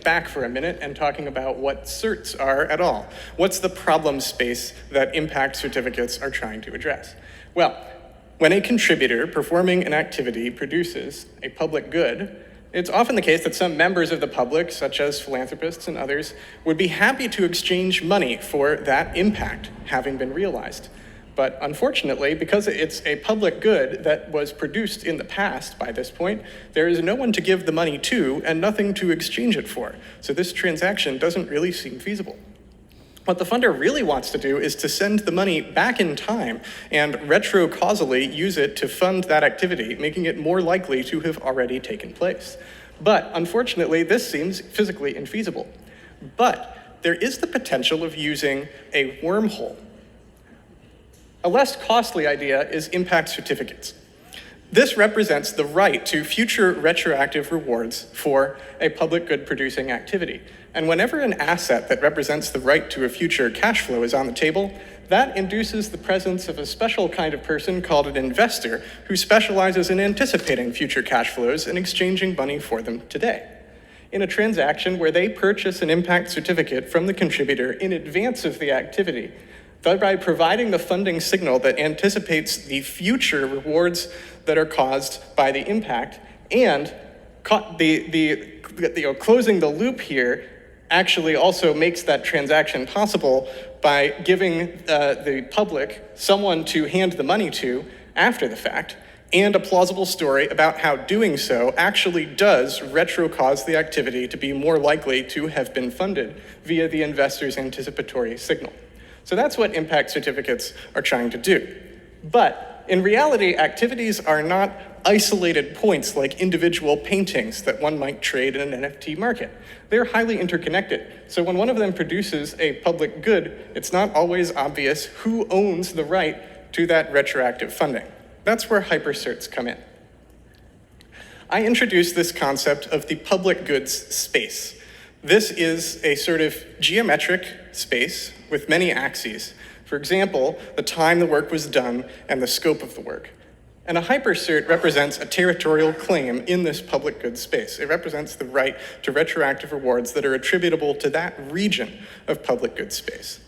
step back for a minute and talking about what certs are at all. What's the problem space that impact certificates are trying to address? Well, when a contributor performing an activity produces a public good, it's often the case that some members of the public, such as philanthropists and others, would be happy to exchange money for that impact having been realized. But unfortunately, because it's a public good that was produced in the past by this point, there is no one to give the money to and nothing to exchange it for. So this transaction doesn't really seem feasible. What the funder really wants to do is to send the money back in time and retrocausally use it to fund that activity, making it more likely to have already taken place. But unfortunately, this seems physically infeasible. But there is the potential of using a wormhole. A less costly idea is impact certificates. This represents the right to future retroactive rewards for a public good producing activity. And whenever an asset that represents the right to a future cash flow is on the table, that induces the presence of a special kind of person called an investor who specializes in anticipating future cash flows and exchanging money for them today. In a transaction where they purchase an impact certificate from the contributor in advance of the activity, thereby providing the funding signal that anticipates the future rewards that are caused by the impact, and closing the loop here actually also makes that transaction possible by giving the public someone to hand the money to after the fact, and a plausible story about how doing so actually does retrocause the activity to be more likely to have been funded via the investor's anticipatory signal. So that's what impact certificates are trying to do. But in reality, activities are not isolated points like individual paintings that one might trade in an NFT market. They're highly interconnected. So when one of them produces a public good, it's not always obvious who owns the right to that retroactive funding. That's where hypercerts come in. I introduced this concept of the public goods space. This is a sort of geometric space with many axes. For example, the time the work was done and the scope of the work. And a hypercert represents a territorial claim in this public goods space. It represents the right to retroactive rewards that are attributable to that region of public goods space.